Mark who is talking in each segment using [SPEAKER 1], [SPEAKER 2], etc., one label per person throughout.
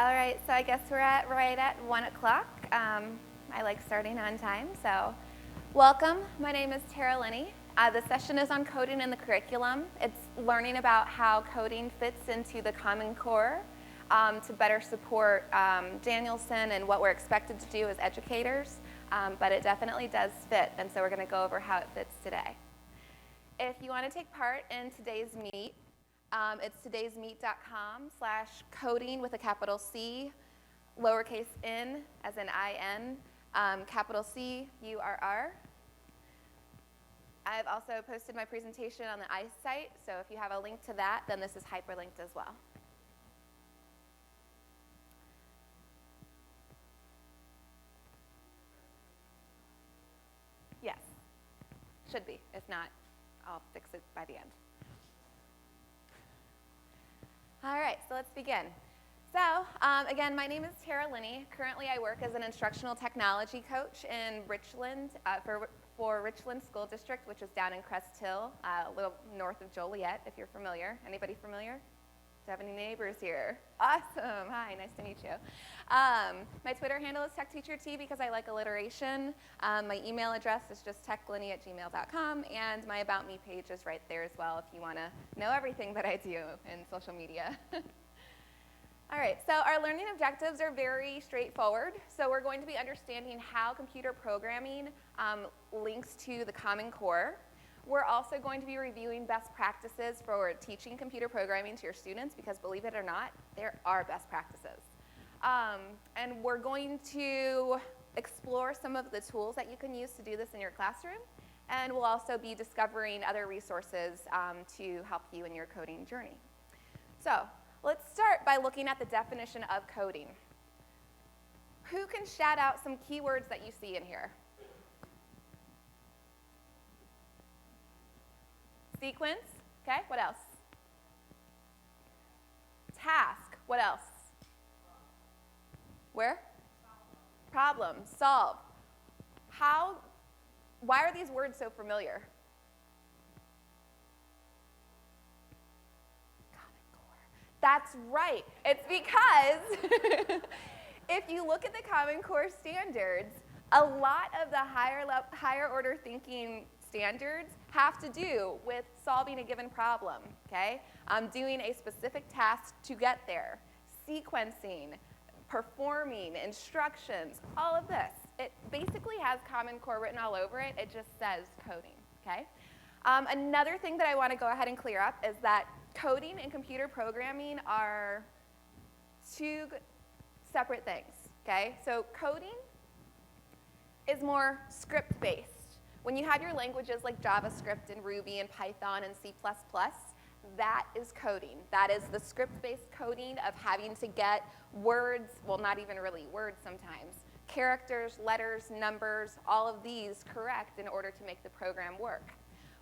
[SPEAKER 1] All right, so I guess we're right at 1 o'clock. I like starting on time, so welcome. My name is Linney. The session is on coding in the curriculum. It's learning about how coding fits into the Common Core to better support Danielson and what we're expected to do as educators, but it definitely does fit, and so we're going to go over how it fits today. If you want to take part in today's meet, it's todaysmeet.com/coding with a capital C, lowercase n as in I-N, capital C-U-R-R. I've also posted my presentation on the ICE site, so if you have a link to that, then this is hyperlinked as well. Yes, should be. If not, I'll fix it by the end. All right, so let's begin. So, again, my name is Linney. Currently, I work as an instructional technology coach in Richland for Richland School District, which is down in Crest Hill, a little north of Joliet, if you're familiar. Anybody familiar? Do you have any neighbors here? Awesome. Hi, nice to meet you. My Twitter handle is TechTeacherT because I like alliteration. My email address is just techlinney@gmail.com, and my About Me page is right there as well if you want to know everything that I do in social media. All right, so our learning objectives are very straightforward. So we're going to be understanding how computer programming links to the Common Core. We're also going to be reviewing best practices for teaching computer programming to your students because, believe it or not, there are best practices. And we're going to explore some of the tools that you can use to do this in your classroom. And we'll also be discovering other resources to help you in your coding journey. So let's start by looking at the definition of coding. Who can shout out some keywords that you see in here? Sequence, okay, what else? Task, what else? Where? Problem, solve. Why are these words so familiar? Common Core. That's right. It's because if you look at the Common Core standards, a lot of the higher order thinking standards have to do with solving a given problem, okay? Doing a specific task to get there, sequencing, performing, instructions, all of this. It basically has Common Core written all over it. It just says coding, okay? Another thing that I want to go ahead and clear up is that coding and computer programming are two separate things, okay? So coding is more script-based. When you have your languages like JavaScript and Ruby and Python and C++, that is coding. That is the script-based coding of having to get words, well, not even really words sometimes, characters, letters, numbers, all of these correct in order to make the program work.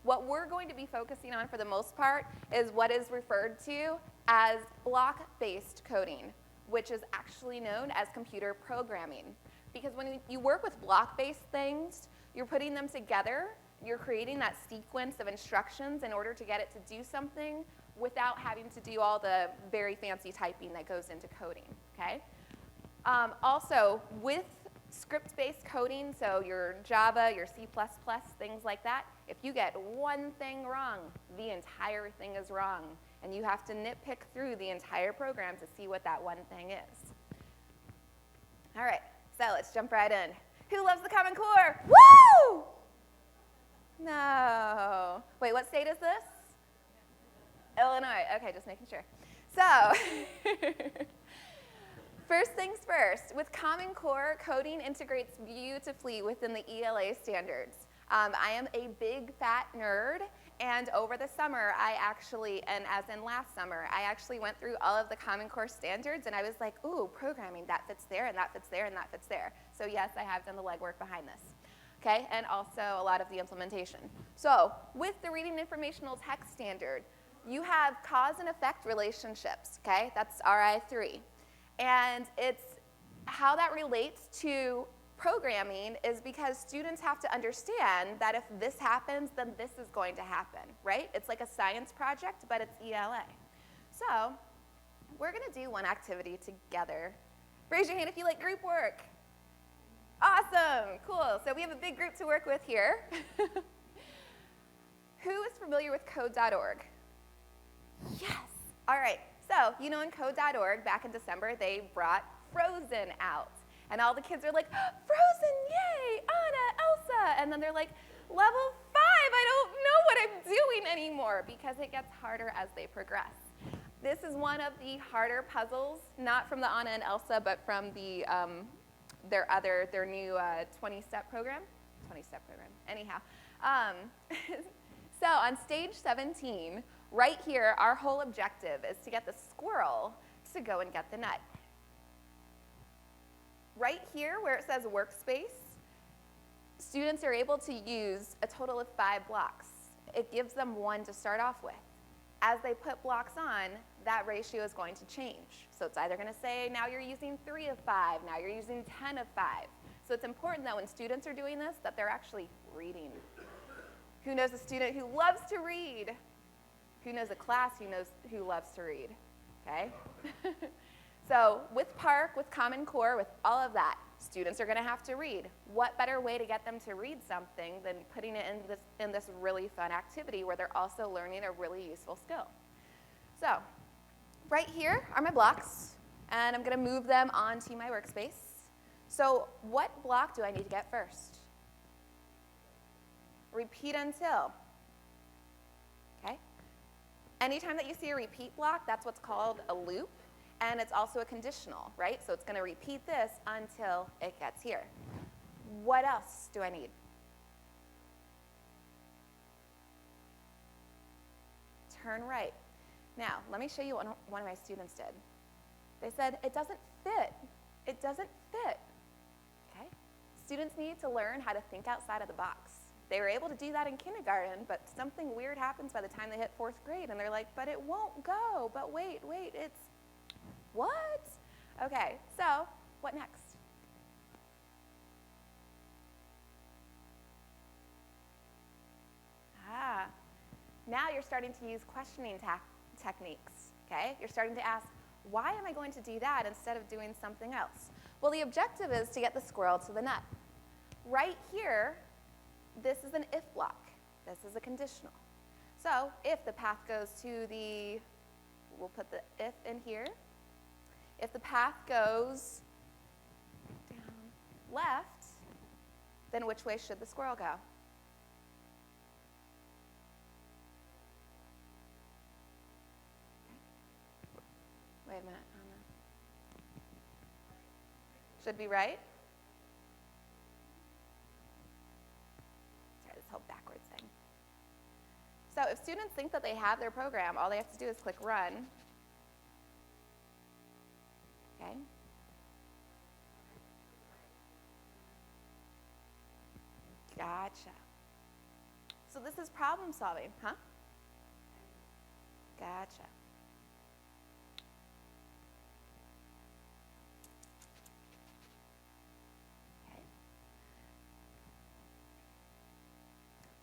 [SPEAKER 1] What we're going to be focusing on for the most part is what is referred to as block-based coding, which is actually known as computer programming. Because when you work with block-based things, you're putting them together, you're creating that sequence of instructions in order to get it to do something without having to do all the very fancy typing that goes into coding, okay? Also, with script-based coding, so your Java, your C++, things like that, if you get one thing wrong, the entire thing is wrong. And you have to nitpick through the entire program to see what that one thing is. All right, so let's jump right in. Who loves the Common Core? Woo! No. Wait, what state is this? Illinois. Okay, just making sure. So, first things first. With Common Core, coding integrates beautifully within the ELA standards. I am a big fat nerd, and over the summer, and as in last summer, I actually went through all of the Common Core standards, and I was like, ooh, programming, that fits there, and that fits there, and that fits there. So yes, I have done the legwork behind this, okay? And also a lot of the implementation. So with the Reading Informational Text Standard, you have cause and effect relationships, okay? That's RI3. And it's how that relates to programming is because students have to understand that if this happens, then this is going to happen, right? It's like a science project, but it's ELA. So We're going to do one activity together. Raise your hand if you like group work. Awesome, cool. So we have a big group to work with here. Who is familiar with code.org? Yes. All right, so you know in code.org, back in December, they brought Frozen out. And all the kids are like, Frozen, yay, Anna, Elsa. And then they're like, level 5, I don't know what I'm doing anymore, because it gets harder as they progress. This is one of the harder puzzles, not from the Anna and Elsa, but from the, their new 20-step program. 20-step program, anyhow. So on stage 17, right here, our whole objective is to get the squirrel to go and get the nut. Right here, where it says workspace, students are able to use a total of 5 blocks. It gives them 1 to start off with. As they put blocks on, that ratio is going to change. So it's either going to say, now you're using 3 of 5, now you're using 10 of 5. So it's important that when students are doing this, that they're actually reading. Who knows a student who loves to read? Who knows a class who loves to read? Okay? So with Park, with Common Core, with all of that, students are going to have to read. What better way to get them to read something than putting it in this really fun activity where they're also learning a really useful skill? So right here are my blocks, and I'm going to move them onto my workspace. So what block do I need to get first? Repeat until. Okay? Anytime that you see a repeat block, that's what's called a loop. And it's also a conditional, right? So it's going to repeat this until it gets here. What else do I need? Turn right. Now, let me show you what one of my students did. They said, it doesn't fit. It doesn't fit. Okay? Students need to learn how to think outside of the box. They were able to do that in kindergarten, but something weird happens by the time they hit 4th grade, and they're like, but it won't go. But wait, it's what? Okay, so what next? Now you're starting to use questioning techniques, okay? You're starting to ask, why am I going to do that instead of doing something else? Well, the objective is to get the squirrel to the nut. Right here, this is an if block. This is a conditional. So if the path goes to the, we'll put the if in here. If the path goes down left, then which way should the squirrel go? Wait a minute. Should be right? Sorry, this whole backwards thing. So if students think that they have their program, all they have to do is click run. Okay. Gotcha. So this is problem solving, huh? Gotcha. Okay.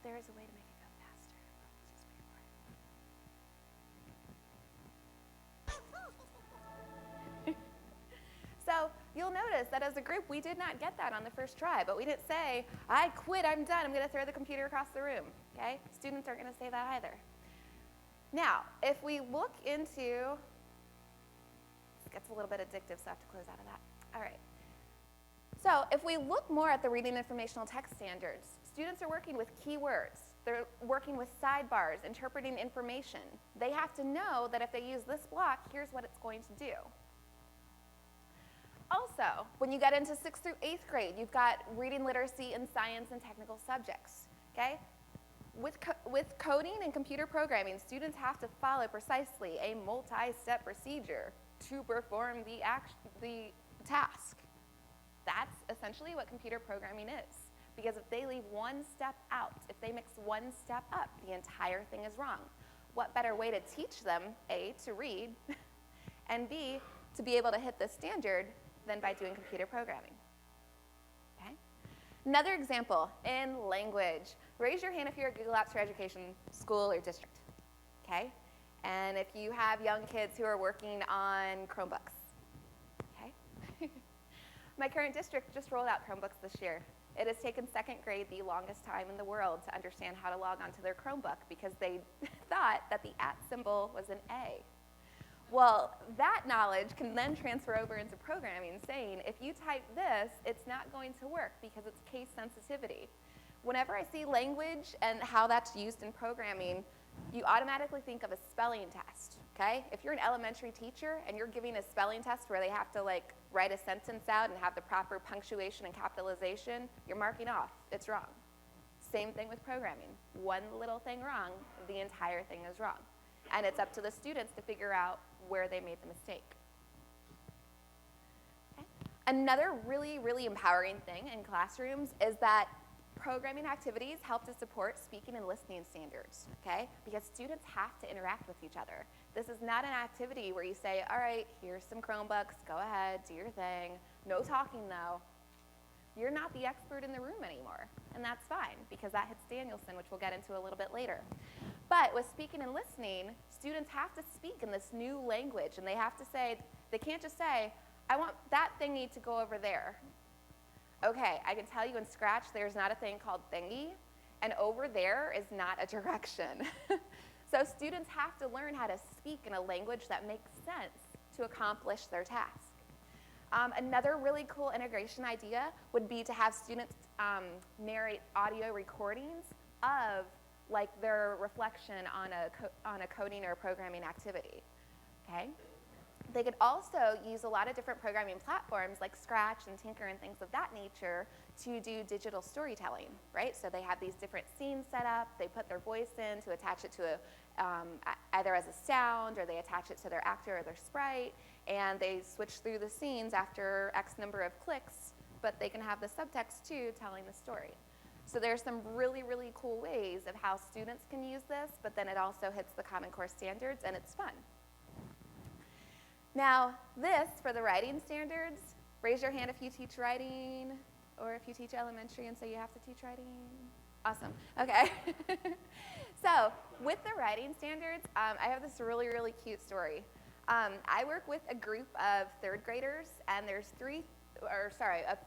[SPEAKER 1] There is a way to make it go faster. Let's just wait for it. So you'll notice that as a group, we did not get that on the first try, but we didn't say, I quit, I'm done, I'm going to throw the computer across the room. Okay? Students aren't going to say that either. Now, if we look into, this gets a little bit addictive, so I have to close out of that. All right. So if we look more at the reading informational text standards, students are working with keywords. They're working with sidebars, interpreting information. They have to know that if they use this block, here's what it's going to do. Also, when you get into 6th through 8th grade, you've got reading literacy in science and technical subjects, okay? With coding and computer programming, students have to follow precisely a multi-step procedure to perform the task. That's essentially what computer programming is. Because if they leave one step out, if they mix one step up, the entire thing is wrong. What better way to teach them, A, to read, and B, to be able to hit this standard than by doing computer programming? Okay? Another example in language. Raise your hand if you're a Google Apps for Education school or district. Okay? And if you have young kids who are working on Chromebooks, okay? My current district just rolled out Chromebooks this year. It has taken second grade the longest time in the world to understand how to log onto their Chromebook because they thought that the @ symbol was an A. Well, that knowledge can then transfer over into programming, saying if you type this, it's not going to work because it's case sensitivity. Whenever I see language and how that's used in programming, you automatically think of a spelling test, okay? If you're an elementary teacher and you're giving a spelling test where they have to like write a sentence out and have the proper punctuation and capitalization, you're marking off, it's wrong. Same thing with programming. One little thing wrong, the entire thing is wrong. And it's up to the students to figure out where they made the mistake. Okay. Another really, really empowering thing in classrooms is that programming activities help to support speaking and listening standards, okay? Because students have to interact with each other. This is not an activity where you say, all right, here's some Chromebooks, go ahead, do your thing. No talking though. You're not the expert in the room anymore, and that's fine because that hits Danielson, which we'll get into a little bit later. But with speaking and listening, students have to speak in this new language, and they have to say, they can't just say, I want that thingy to go over there. Okay, I can tell you in Scratch there's not a thing called thingy, and over there is not a direction. So students have to learn how to speak in a language that makes sense to accomplish their task. Another really cool integration idea would be to have students narrate audio recordings of like their reflection on a coding or programming activity, okay? They could also use a lot of different programming platforms like Scratch and Tinker and things of that nature to do digital storytelling, right? So they have these different scenes set up, they put their voice in to attach it to either as a sound or they attach it to their actor or their sprite, and they switch through the scenes after X number of clicks, but they can have the subtext too telling the story. So there's some really, really cool ways of how students can use this, but then it also hits the Common Core standards and it's fun. Now, this, for the writing standards, raise your hand if you teach writing or if you teach elementary and so you have to teach writing. Awesome, okay. So, with the writing standards, I have this really, really cute story. I work with a group of third graders and there's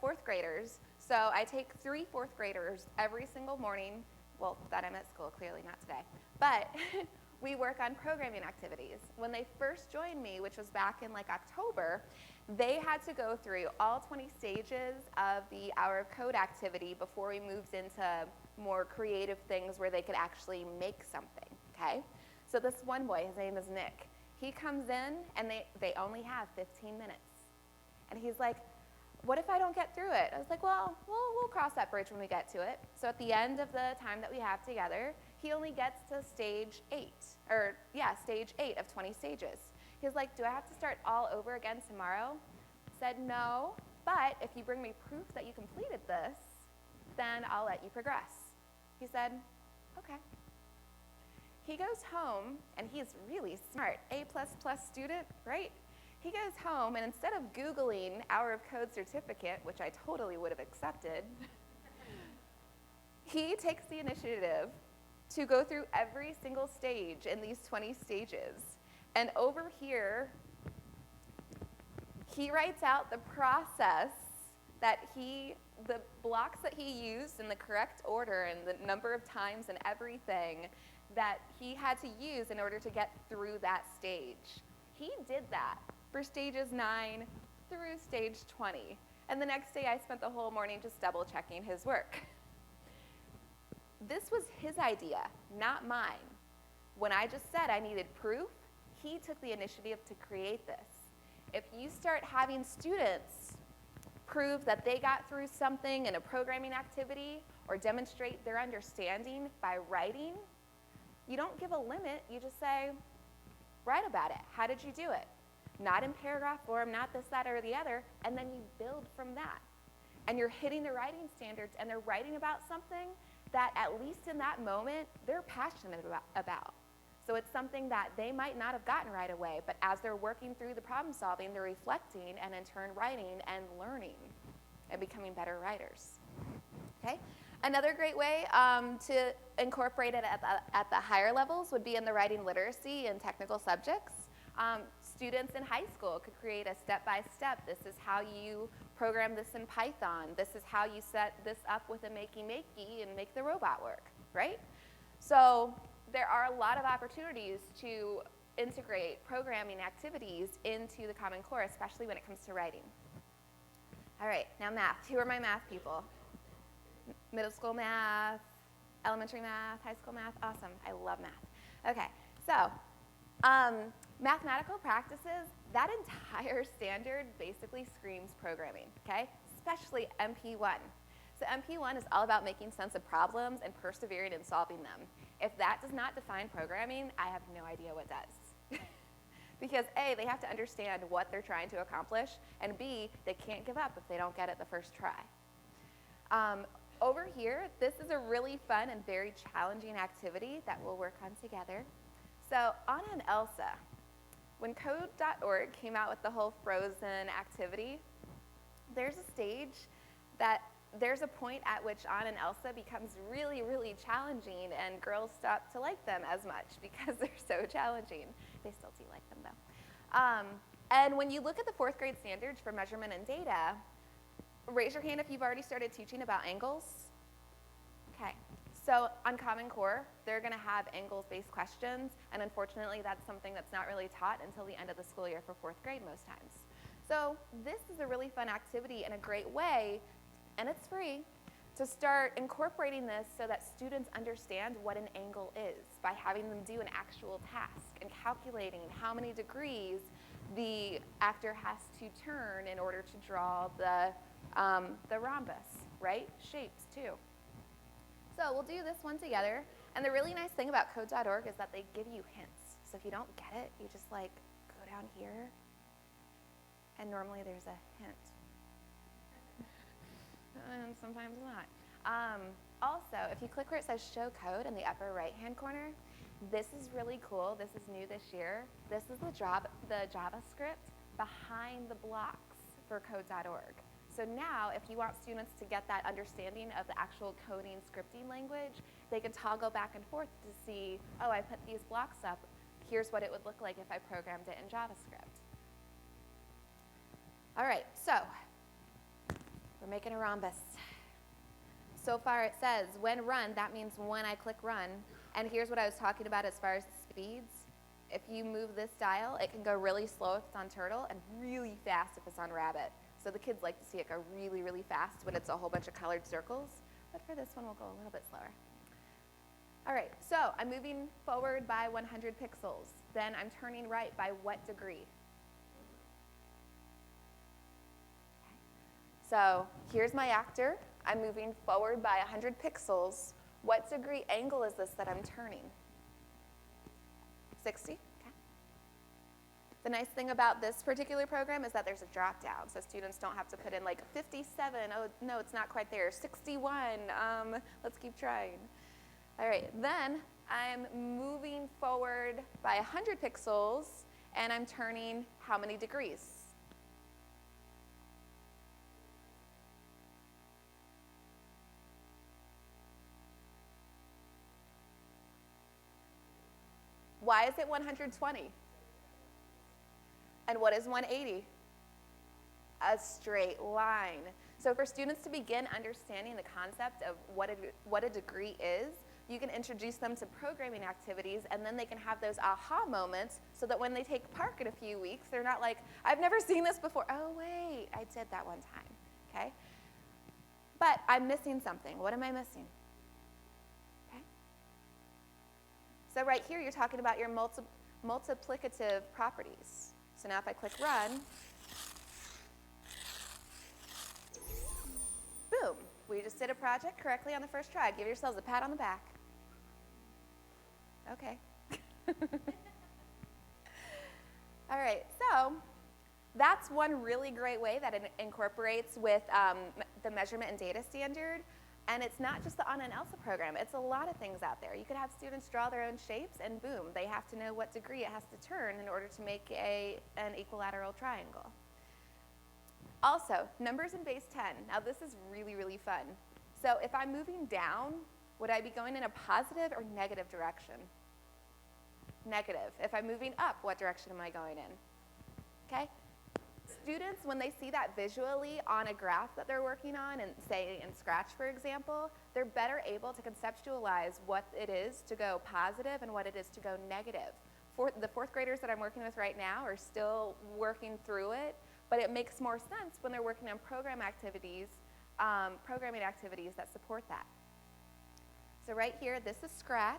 [SPEAKER 1] fourth graders. So I take 3 fourth graders every single morning, well, that I'm at school, clearly not today, but we work on programming activities. When they first joined me, which was back in like October, they had to go through all 20 stages of the Hour of Code activity before we moved into more creative things where they could actually make something, okay? So this one boy, his name is Nick, he comes in and they only have 15 minutes. And he's like, what if I don't get through it? I was like, well, we'll cross that bridge when we get to it. So at the end of the time that we have together, he only gets to stage 8 of 20 stages. He's like, do I have to start all over again tomorrow? I said, no, but if you bring me proof that you completed this, then I'll let you progress. He said, okay. He goes home, and he's really smart, A++ student, right? He goes home, and instead of Googling Hour of Code certificate, which I totally would have accepted, he takes the initiative to go through every single stage in these 20 stages. And over here, he writes out the process that the blocks that he used in the correct order and the number of times and everything that he had to use in order to get through that stage. He did that for stages 9 through stage 20. And the next day I spent the whole morning just double checking his work. This was his idea, not mine. When I just said I needed proof, he took the initiative to create this. If you start having students prove that they got through something in a programming activity or demonstrate their understanding by writing, you don't give a limit, you just say, write about it. How did you do it? Not in paragraph form, not this, that, or the other, and then you build from that. And you're hitting the writing standards, and they're writing about something that, at least in that moment, they're passionate about. So it's something that they might not have gotten right away, but as they're working through the problem solving, they're reflecting and in turn writing and learning and becoming better writers. Okay? Another great way to incorporate it at the higher levels would be in the writing literacy and technical subjects. Students in high school could create a step-by-step. This is how you program this in Python. This is how you set this up with a makey-makey and make the robot work, right? So there are a lot of opportunities to integrate programming activities into the Common Core, especially when it comes to writing. All right, now math. Who are my math people? Middle school math, elementary math, high school math? Awesome, I love math. Okay, so mathematical practices, that entire standard basically screams programming, okay? Especially MP1. So MP1 is all about making sense of problems and persevering in solving them. If that does not define programming, I have no idea what does. Because A, they have to understand what they're trying to accomplish, and B, they can't give up if they don't get it the first try. Over here, this is a really fun and very challenging activity that we'll work on together. So Anna and Elsa, when Code.org came out with the whole Frozen activity, there's a stage that there's a point at which Anna and Elsa becomes really, really challenging, and girls stop to like them as much because they're so challenging. They still do like them, though. And when you look at the 4th grade standards for measurement and data, raise your hand if you've already started teaching about angles. Okay. So on Common Core, they're going to have angles-based questions, and unfortunately, that's something that's not really taught until the end of the school year for 4th grade most times. So this is a really fun activity and a great way, and it's free, to start incorporating this so that students understand what an angle is by having them do an actual task and calculating how many degrees the actor has to turn in order to draw the rhombus, right? Shapes, too. So we'll do this one together. And the really nice thing about Code.org is that they give you hints. So if you don't get it, you just like go down here, and normally there's a hint. And sometimes not. Also, if you click where it says Show Code in the upper right-hand corner, this is really cool. This is new this year. This is the JavaScript behind the blocks for Code.org. So now, if you want students to get that understanding of the actual coding scripting language, they can toggle back and forth to see, oh, I put these blocks up. Here's what it would look like if I programmed it in JavaScript. All right, so we're making a rhombus. So far it says, when run, that means when I click run. And here's what I was talking about as far as the speeds. If you move this dial, it can go really slow if it's on turtle and really fast if it's on rabbit. So the kids like to see it go really, really fast when it's a whole bunch of colored circles. But for this one, we'll go a little bit slower. All right, so I'm moving forward by 100 pixels. Then I'm turning right by what degree? So here's my actor. I'm moving forward by 100 pixels. What degree angle is this that I'm turning? 60? Okay. The nice thing about this particular program is that there's a drop down, so students don't have to put in like 57. Oh, no, it's not quite there. 61. Let's keep trying. All right, then I'm moving forward by 100 pixels, and I'm turning how many degrees? Why is it 120? And what is 180? A straight line. So for students to begin understanding the concept of what a degree is, you can introduce them to programming activities, and then they can have those aha moments so that when they take Park in a few weeks, they're not like, I've never seen this before. Oh, wait, I did that one time, okay? But I'm missing something. What am I missing? Okay. So right here, you're talking about your multiplicative properties. So now if I click run, boom, we just did a project correctly on the first try. Give yourselves a pat on the back. Okay. All right, so that's one really great way that it incorporates with the measurement and data standard. And it's not just the Anna and Elsa program. It's a lot of things out there. You could have students draw their own shapes, and boom, they have to know what degree it has to turn in order to make an equilateral triangle. Also, numbers in base 10. Now, this is really, really fun. So if I'm moving down, would I be going in a positive or negative direction? Negative. If I'm moving up, what direction am I going in? Okay? Students, when they see that visually on a graph that they're working on, and say in Scratch, for example, they're better able to conceptualize what it is to go positive and what it is to go negative. The fourth graders that I'm working with right now are still working through it, but it makes more sense when they're working on programming activities that support that. So right here, this is Scratch,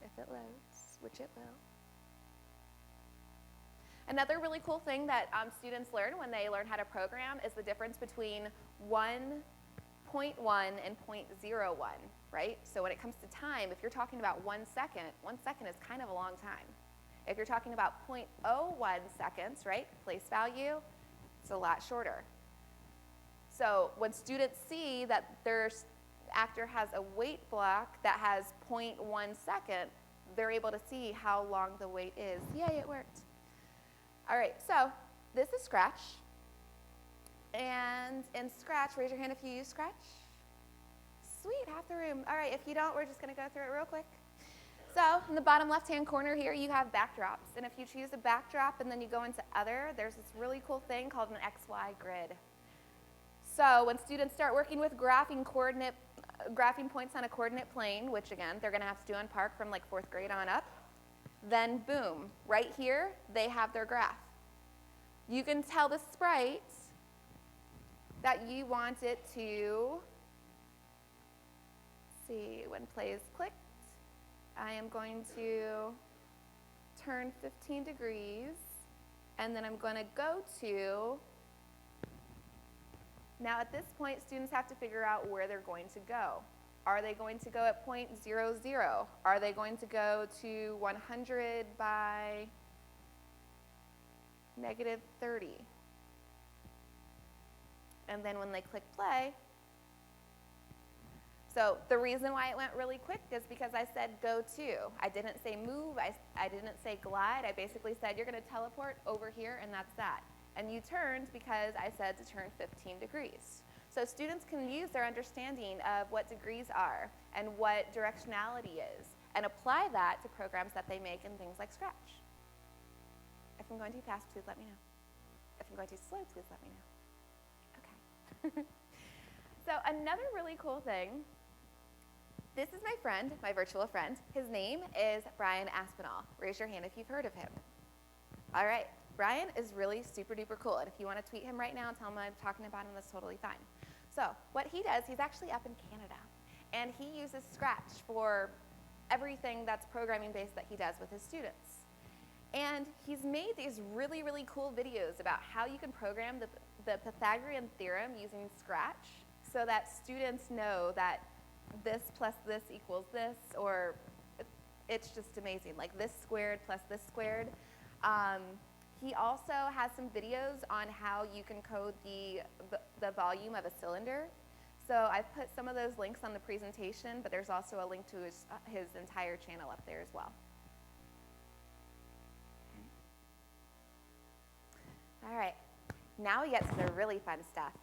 [SPEAKER 1] if it loads, which it will. Another really cool thing that students learn when they learn how to program is the difference between 1.1 and 0.01, right? So when it comes to time, if you're talking about 1 second is kind of a long time. If you're talking about 0.01 seconds, right, place value, it's a lot shorter. So when students see that their actor has a wait block that has 0.1 second, they're able to see how long the wait is. Yay, it worked. All right, so this is Scratch. And in Scratch, raise your hand if you use Scratch. Sweet, half the room. All right, if you don't, we're just going to go through it real quick. So in the bottom left-hand corner here, you have backdrops. And if you choose a backdrop and then you go into Other, there's this really cool thing called an XY grid. So when students start working with graphing points on a coordinate plane, which again, they're going to have to do on Park from like 4th grade on up, then boom, right here, they have their graph. You can tell the sprite that you want it to, see, when play is clicked, I am going to turn 15 degrees, and then I'm going to go to, now at this point, students have to figure out where they're going to go. Are they going to go at 0.00? Are they going to go to 100 by -30? And then when they click play, so the reason why it went really quick is because I said go to. I didn't say move, I didn't say glide. I basically said you're going to teleport over here and that's that. And you turned because I said to turn 15 degrees. So students can use their understanding of what degrees are and what directionality is and apply that to programs that they make in things like Scratch. If I'm going too fast, please let me know. If I'm going too slow, please let me know. Okay. So another really cool thing, this is my friend, my virtual friend. His name is Brian Aspinall. Raise your hand if you've heard of him. All right. Brian is really super duper cool, and if you want to tweet him right now and tell him I'm talking about him, that's totally fine. So what he does, he's actually up in Canada, and he uses Scratch for everything that's programming based that he does with his students. And he's made these really, really cool videos about how you can program the Pythagorean Theorem using Scratch so that students know that this plus this equals this, or it's just amazing, like this squared plus this squared. He also has some videos on how you can code the volume of a cylinder. So I've put some of those links on the presentation, but there's also a link to his entire channel up there as well. Okay. All right, now we get to the really fun stuff.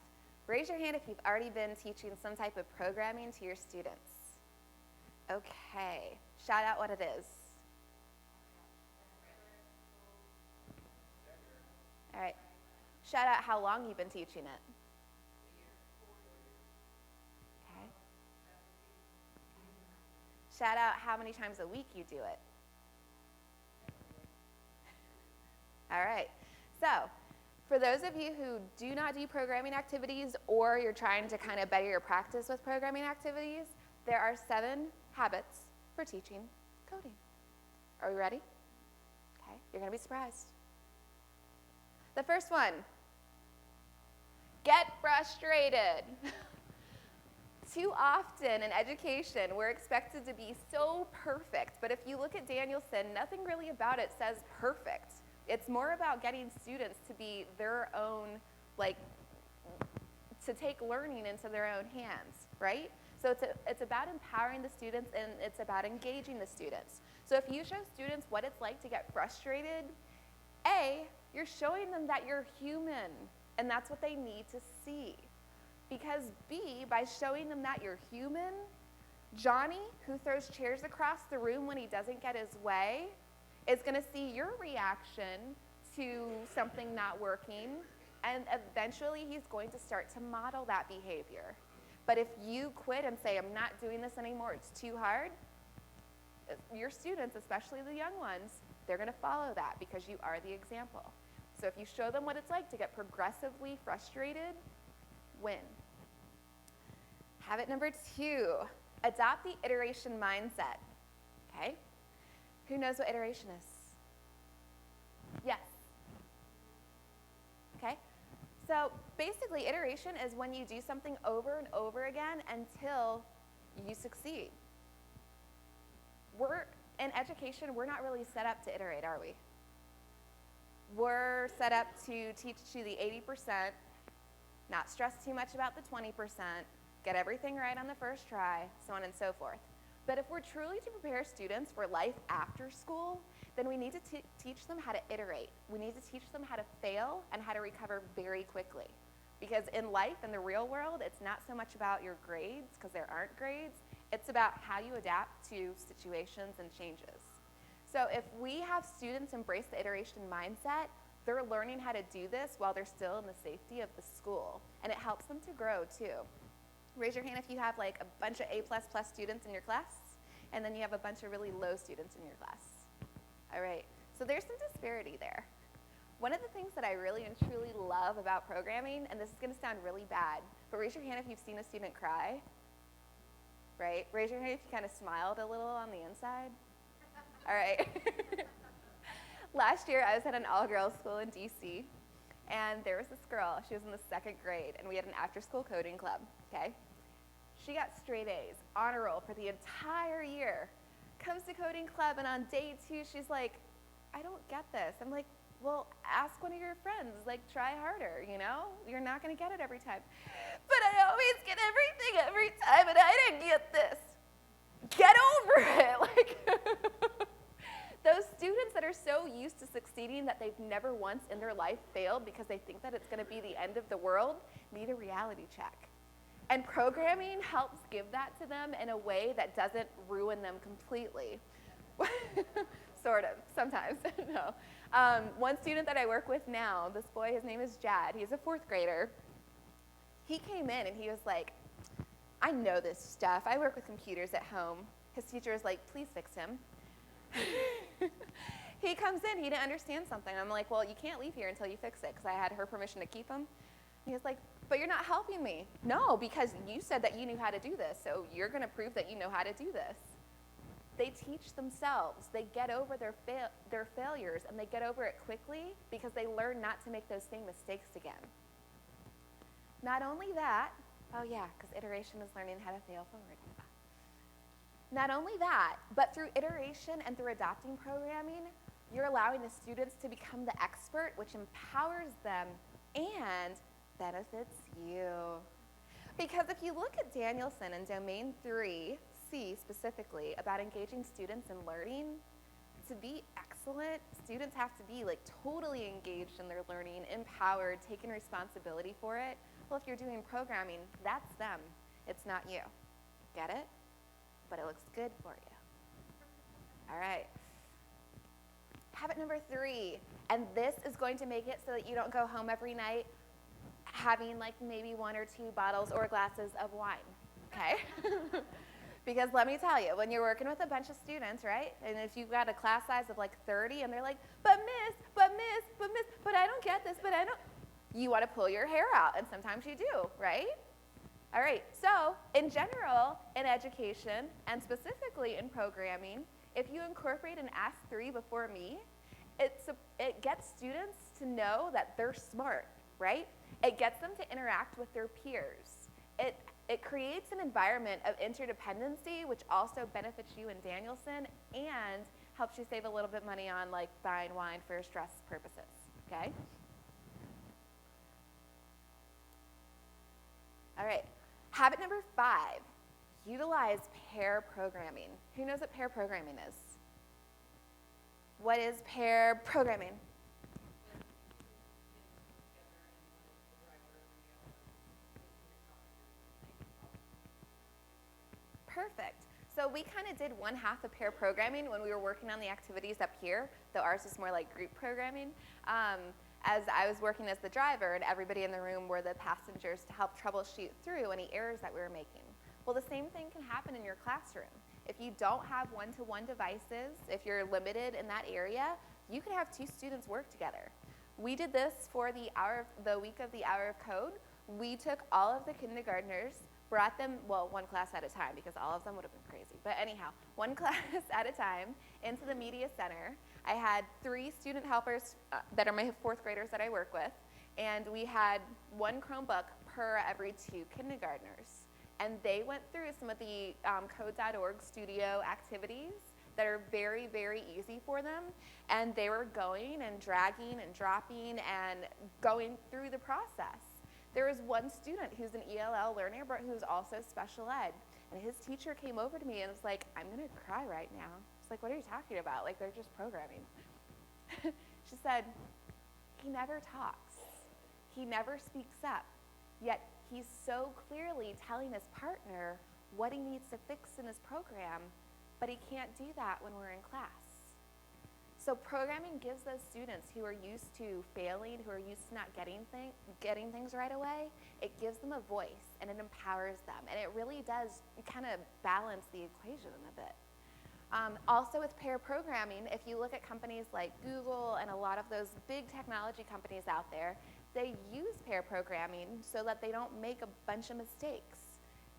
[SPEAKER 1] Raise your hand if you've already been teaching some type of programming to your students. Okay, shout out what it is. All right, shout out how long you've been teaching it. Okay. Shout out how many times a week you do it. All right, so for those of you who do not do programming activities, or you're trying to kind of better your practice with programming activities, there are 7 habits for teaching coding. Are we ready? Okay, you're going to be surprised. The first one, get frustrated. Too often in education, we're expected to be so perfect, but if you look at Danielson, nothing really about it says perfect. It's more about getting students to be their own, to take learning into their own hands, right? So it's about empowering the students, and it's about engaging the students. So if you show students what it's like to get frustrated, A, you're showing them that you're human, and that's what they need to see. Because B, by showing them that you're human, Johnny, who throws chairs across the room when he doesn't get his way, is going to see your reaction to something not working, and eventually he's going to start to model that behavior. But if you quit and say, I'm not doing this anymore, it's too hard, your students, especially the young ones, they're going to follow that because you are the example. So if you show them what it's like to get progressively frustrated, win. Habit number 2, adopt the iteration mindset. Okay? Who knows what iteration is? Yes. Okay? So basically, iteration is when you do something over and over again until you succeed. In education, we're not really set up to iterate, are we? We're set up to teach you the 80%, not stress too much about the 20%, get everything right on the first try, so on and so forth. But if we're truly to prepare students for life after school, then we need to teach them how to iterate. We need to teach them how to fail and how to recover very quickly. Because in life, in the real world, it's not so much about your grades, because there aren't grades. It's about how you adapt to situations and changes. So if we have students embrace the iteration mindset, they're learning how to do this while they're still in the safety of the school. And it helps them to grow, too. Raise your hand if you have like a bunch of A++ students in your class, and then you have a bunch of really low students in your class. All right, so there's some disparity there. One of the things that I really and truly love about programming, and this is going to sound really bad, but raise your hand if you've seen a student cry. Right? Raise your hand if you kind of smiled a little on the inside. All right. Last year, I was at an all-girls school in DC, and there was this girl. She was in the 2nd grade, and we had an after-school coding club, okay? She got straight A's, honor roll for the entire year. Comes to coding club, and on day 2, she's like, I don't get this. I'm like, well, ask one of your friends. Like, try harder, you know? You're not going to get it every time. But I always get everything every time, and I didn't get this. Get over it. Like, those students that are so used to succeeding that they've never once in their life failed because they think that it's going to be the end of the world need a reality check. And programming helps give that to them in a way that doesn't ruin them completely. Sort of, sometimes, no. One student that I work with now, this boy, his name is Jad. He's a 4th grader. He came in and he was like, I know this stuff. I work with computers at home. His teacher is like, please fix him. He comes in, he didn't understand something. I'm like, well, you can't leave here until you fix it, because I had her permission to keep him. He was like, but you're not helping me. No, because you said that you knew how to do this, so you're going to prove that you know how to do this. They teach themselves. They get over their failures, and they get over it quickly because they learn not to make those same mistakes again. Not only that, oh yeah, because iteration is learning how to fail forward. Not only that, but through iteration and through adopting programming, you're allowing the students to become the expert, which empowers them and benefits you. Because if you look at Danielson in Domain 3C specifically about engaging students in learning, to be excellent, students have to be like totally engaged in their learning, empowered, taking responsibility for it. Well, if you're doing programming, that's them. It's not you. Get it? But it looks good for you. All right. Habit number 3, and this is going to make it so that you don't go home every night having like maybe 1 or 2 bottles or glasses of wine, okay? Because let me tell you, when you're working with a bunch of students, right, and if you've got a class size of like 30 and they're like, but miss, but I don't get this, but I don't, you want to pull your hair out, and sometimes you do, right? All right, so in general, in education, and specifically in programming, if you incorporate an Ask 3 before me, it gets students to know that they're smart, right? It gets them to interact with their peers. It creates an environment of interdependency, which also benefits you in Danielson and helps you save a little bit money on like buying wine for stress purposes, okay? All right, habit number 5, utilize pair programming. Who knows what pair programming is? What is pair programming? Perfect. So we kind of did one half of pair programming when we were working on the activities up here, though ours is more like group programming. As I was working as the driver and everybody in the room were the passengers to help troubleshoot through any errors that we were making. Well, the same thing can happen in your classroom. If you don't have one-to-one devices, if you're limited in that area, you could have two students work together. We did this for the week of the Hour of Code. We took all of the kindergartners, brought them, well, one class at a time because all of them would have been crazy. But anyhow, one class at a time into the media center. I had 3 student helpers that are my 4th graders that I work with, and we had 1 Chromebook per every 2 kindergartners. And they went through some of the code.org studio activities that are very, very easy for them. And they were going and dragging and dropping and going through the process. There was one student who's an ELL learner, but who's also special ed. And his teacher came over to me and was like, I'm going to cry right now. I was like, what are you talking about? Like, they're just programming. She said, he never talks. He never speaks up. Yet he's so clearly telling his partner what he needs to fix in his program, but he can't do that when we're in class. So programming gives those students who are used to failing, who are used to not getting things right away, it gives them a voice and it empowers them. And it really does kind of balance the equation a bit. Also with pair programming, if you look at companies like Google and a lot of those big technology companies out there, they use pair programming so that they don't make a bunch of mistakes.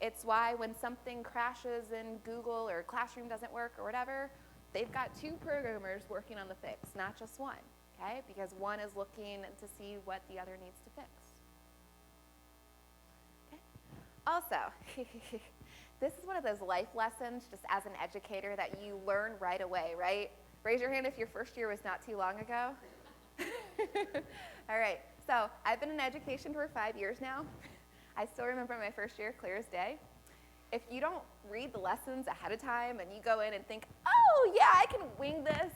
[SPEAKER 1] It's why when something crashes in Google or Classroom doesn't work or whatever, they've got 2 programmers working on the fix, not just one, okay? Because one is looking to see what the other needs to fix. Okay? Also, this is one of those life lessons, just as an educator, that you learn right away, right? Raise your hand if your first year was not too long ago. All right, so I've been in education for 5 years now. I still remember my first year clear as day. If you don't read the lessons ahead of time and you go in and think, oh yeah, I can wing this,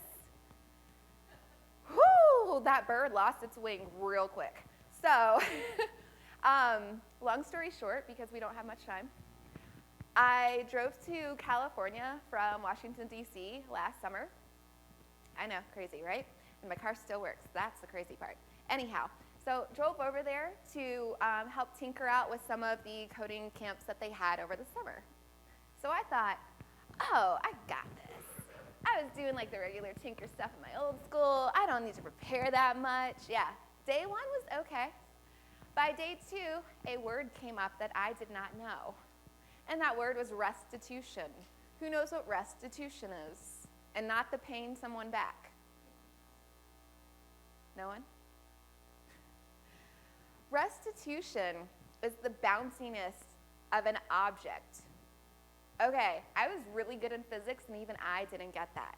[SPEAKER 1] whoo, that bird lost its wing real quick. So, long story short, because we don't have much time, I drove to California from Washington, D.C. last summer. I know, crazy, right? And my car still works. That's the crazy part. Anyhow, so drove over there to help tinker out with some of the coding camps that they had over the summer. So I thought, oh, I got this. I was doing like the regular tinker stuff in my old school. I don't need to prepare that much. Yeah, day 1 was okay. By day 2, a word came up that I did not know. And that word was restitution. Who knows what restitution is? And not the paying someone back. No one? Restitution is the bounciness of an object. Okay, I was really good in physics and even I didn't get that.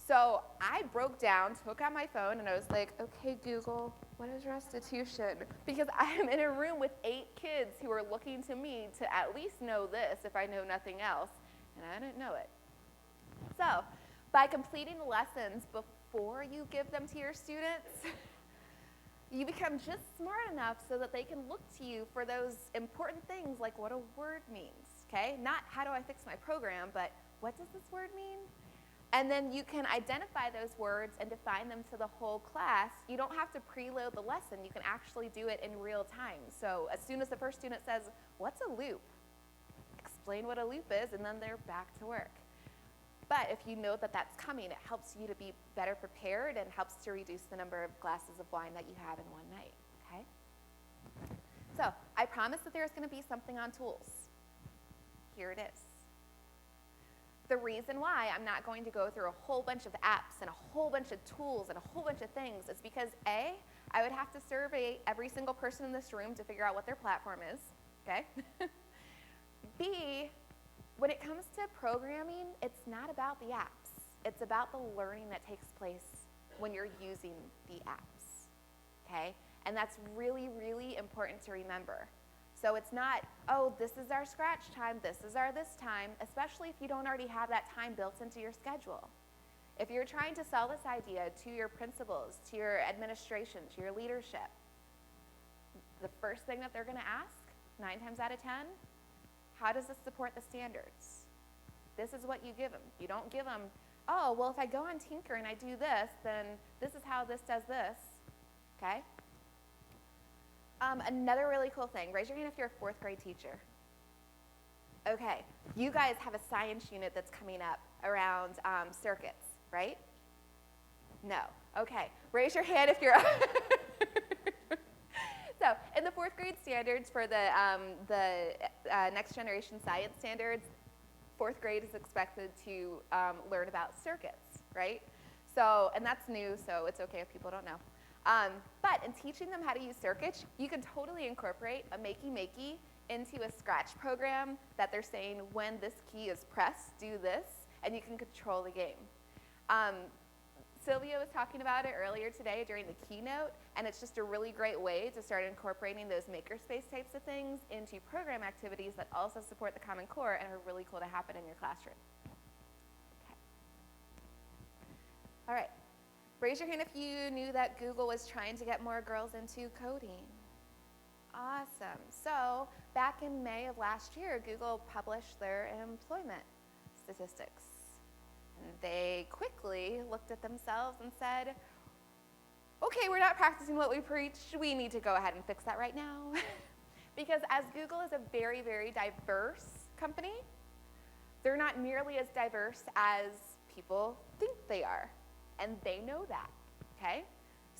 [SPEAKER 1] So I broke down, took out my phone, and I was like, okay, Google, what is restitution? Because I am in a room with 8 kids who are looking to me to at least know this if I know nothing else, and I didn't know it. So by completing the lessons before you give them to your students, you become just smart enough so that they can look to you for those important things like what a word means, okay? Not how do I fix my program, but what does this word mean? And then you can identify those words and define them to the whole class. You don't have to preload the lesson. You can actually do it in real time. So as soon as the first student says, what's a loop? Explain what a loop is, and then they're back to work. But if you know that that's coming, it helps you to be better prepared and helps to reduce the number of glasses of wine that you have in one night, okay? So I promised that there's going to be something on tools. Here it is. The reason why I'm not going to go through a whole bunch of apps and a whole bunch of tools and a whole bunch of things is because A, I would have to survey every single person in this room to figure out what their platform is, okay? B, when it comes to programming, it's not about the apps. It's about the learning that takes place when you're using the apps, okay? And that's really, really important to remember. So it's not, oh, this is our scratch time, this is our this time, especially if you don't already have that time built into your schedule. If you're trying to sell this idea to your principals, to your administration, to your leadership, the first thing that they're going to ask, 9 times out of 10, how does this support the standards? This is what you give them. You don't give them, oh, well, if I go on Tinker and I do this, then this is how this does this, okay? Another really cool thing, raise your hand if you're a 4th grade teacher. Okay, you guys have a science unit that's coming up around circuits, right? No, okay, raise your hand if you're, so in the 4th grade standards for the next generation science standards, 4th grade is expected to learn about circuits, right? So, and that's new, so it's okay if people don't know. But in teaching them how to use circuits, you can totally incorporate a makey-makey into a Scratch program that they're saying when this key is pressed, do this, and you can control the game. Sylvia was talking about it earlier today during the keynote, and it's just a really great way to start incorporating those makerspace types of things into program activities that also support the Common Core and are really cool to happen in your classroom. Okay. All right. Raise your hand if you knew that Google was trying to get more girls into coding. Awesome. So back in May of last year, Google published their employment statistics. And they quickly looked at themselves and said, okay, we're not practicing what we preach. We need to go ahead and fix that right now. Because as Google is a very, very diverse company, they're not nearly as diverse as people think they are. And they know that, okay?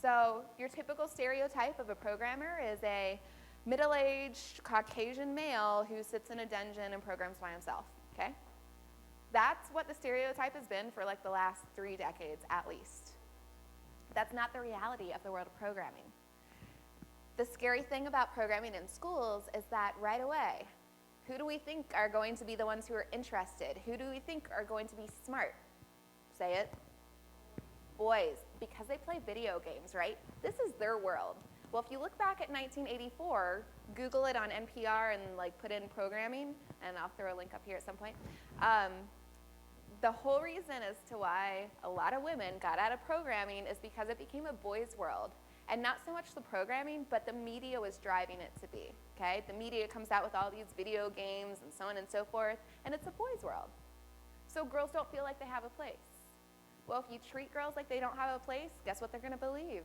[SPEAKER 1] So your typical stereotype of a programmer is a middle-aged Caucasian male who sits in a dungeon and programs by himself, okay? That's what the stereotype has been for like the last 3 decades at least. That's not the reality of the world of programming. The scary thing about programming in schools is that right away, who do we think are going to be the ones who are interested? Who do we think are going to be smart? Say it. Boys, because they play video games, right? This is their world. Well, if you look back at 1984, Google it on NPR and like put in programming, and I'll throw a link up here at some point. The whole reason as to why a lot of women got out of programming is because it became a boys' world. And not so much the programming, but the media was driving it to be, okay? The media comes out with all these video games and so on and so forth, and it's a boys' world. So girls don't feel like they have a place. Well, if you treat girls like they don't have a place, guess what they're going to believe?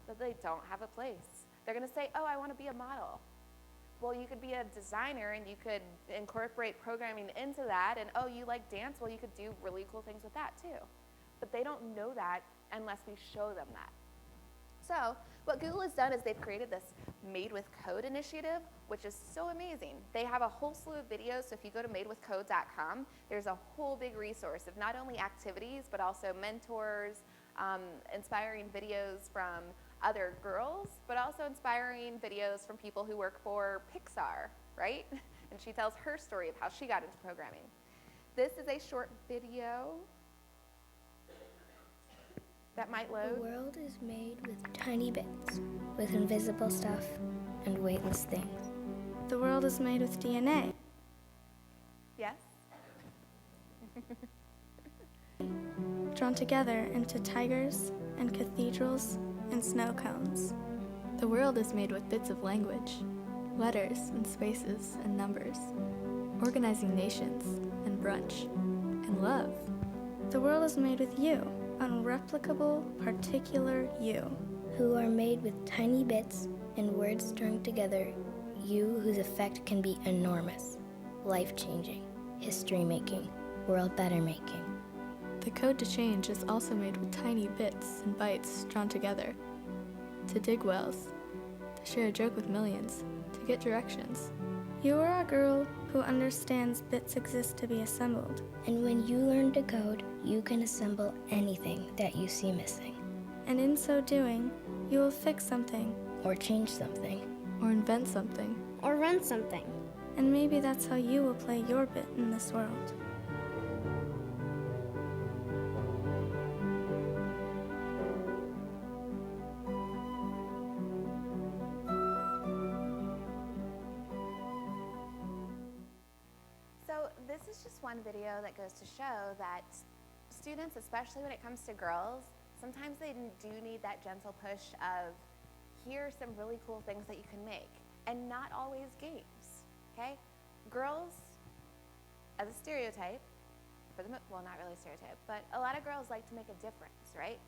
[SPEAKER 1] That they don't have a place. They're going to say, oh, I want to be a model. Well, you could be a designer and you could incorporate programming into that, and oh, you like dance? Well, you could do really cool things with that too. But they don't know that unless we show them that. So what Google has done is they've created this Made with Code initiative, which is so amazing. They have a whole slew of videos, so if you go to madewithcode.com, there's a whole big resource of not only activities, but also mentors, inspiring videos from other girls, but also inspiring videos from people who work for Pixar, right? And she tells her story of how she got into programming. This is a short video that might load.
[SPEAKER 2] The world is made with tiny bits, with invisible stuff and weightless things.
[SPEAKER 3] The world is made with DNA.
[SPEAKER 1] Yes?
[SPEAKER 3] Drawn together into tigers and cathedrals and snow cones.
[SPEAKER 4] The world is made with bits of language, letters and spaces and numbers, organizing nations and brunch and love.
[SPEAKER 3] The world is made with you, unreplicable, particular you.
[SPEAKER 2] Who are made with tiny bits and words strung together, you whose effect can be enormous, life-changing, history-making, world-better-making.
[SPEAKER 4] The code to change is also made with tiny bits and bytes drawn together. To dig wells, to share a joke with millions, to get directions.
[SPEAKER 3] You are a girl who understands bits exist to be assembled.
[SPEAKER 2] And when you learn to code, you can assemble anything that you see missing.
[SPEAKER 3] And in so doing, you will fix something.
[SPEAKER 2] Or change something.
[SPEAKER 4] Or invent something.
[SPEAKER 5] Or run something.
[SPEAKER 3] And maybe that's how you will play your bit in this world.
[SPEAKER 1] So this is just one video that goes to show that students, especially when it comes to girls, sometimes they do need that gentle push of, here are some really cool things that you can make, and not always games, okay? Girls, as a stereotype, for the well, not really stereotype, but a lot of girls like to make a difference, right?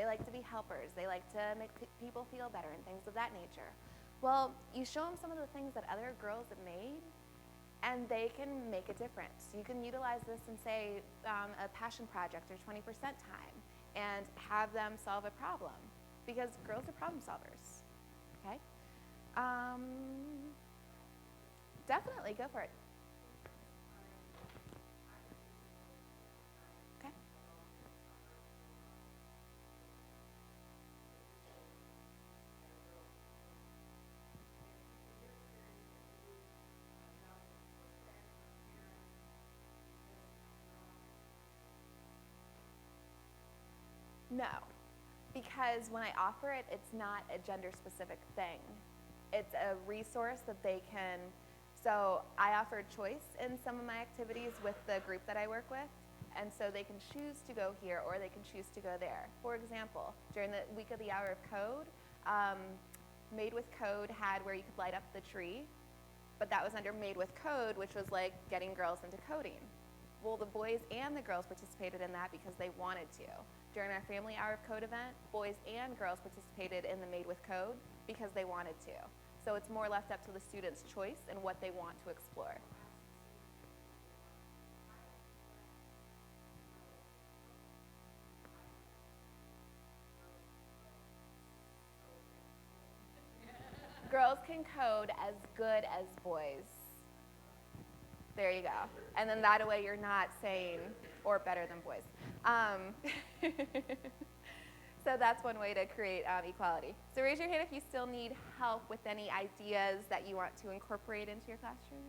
[SPEAKER 1] They like to be helpers. They like to make people feel better and things of that nature. Well, you show them some of the things that other girls have made, and they can make a difference. You can utilize this in, say, a passion project or 20% time and have them solve a problem, because girls are problem solvers, okay? Definitely, go for it. Okay. No, because when I offer it, it's not a gender-specific thing. It's a resource that they can, so I offer choice in some of my activities with the group that I work with, and so they can choose to go here or they can choose to go there. For example, during the week of the Hour of Code, Made with Code had where you could light up the tree, but that was under Made with Code, which was like getting girls into coding. Well, the boys and the girls participated in that because they wanted to. During our Family Hour of Code event, boys and girls participated in the Made with Code because they wanted to. So it's more left up to the students' choice and what they want to explore. Girls can code as good as boys. There you go. And then that way you're not saying, or better than boys. So that's one way to create equality. So raise your hand if you still need help with any ideas that you want to incorporate into your classroom.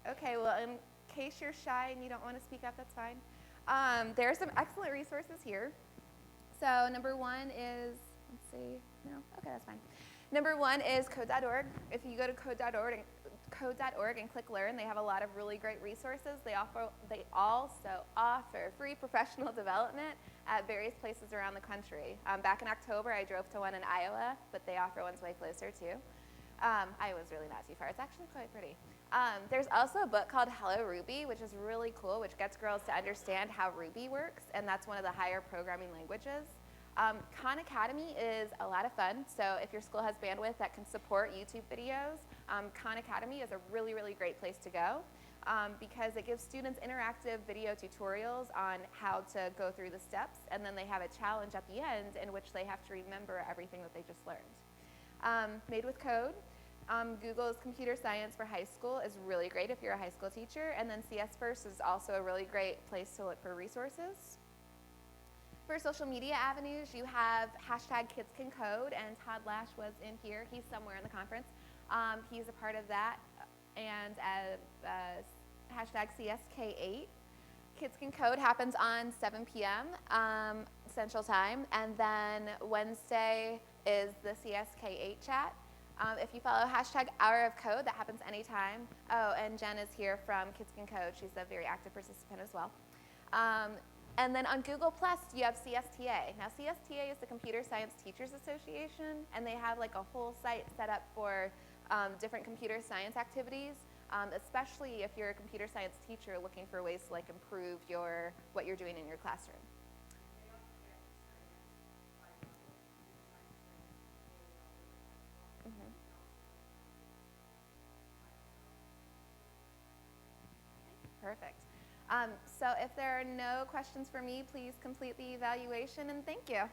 [SPEAKER 1] Okay, well, in case you're shy and you don't want to speak up, that's fine. There are some excellent resources here. So number one is, let's see, no, okay, that's fine. Number one is code.org. If you go to code.org and click Learn, they have a lot of really great resources. They also offer free professional development at various places around the country. Back in October, I drove to one in Iowa, but they offer ones way closer too. Iowa's really not too far. It's actually quite pretty. There's also a book called Hello Ruby, which is really cool, which gets girls to understand how Ruby works, and that's one of the higher programming languages. Khan Academy is a lot of fun, so if your school has bandwidth that can support YouTube videos, Khan Academy is a really, really great place to go because it gives students interactive video tutorials on how to go through the steps, and then they have a challenge at the end in which they have to remember everything that they just learned. Made with Code. Google's Computer Science for High School is really great if you're a high school teacher, and then CS First is also a really great place to look for resources. For social media avenues, you have #KidsCanCode, and Todd Lash was in here. He's somewhere in the conference. He's a part of that, and #CSK8. Kids Can Code happens on 7 p.m. Central Time, and then Wednesday is the CSK8 chat. If you follow #Hour of Code, that happens anytime. Oh, and Jen is here from Kids Can Code. She's a very active participant as well. And then on Google Plus, you have CSTA. Now, CSTA is the Computer Science Teachers Association, and they have like a whole site set up for different computer science activities, especially if you're a computer science teacher looking for ways to like improve what you're doing in your classroom. Mm-hmm. Perfect. So if there are no questions for me, please complete the evaluation, and thank you.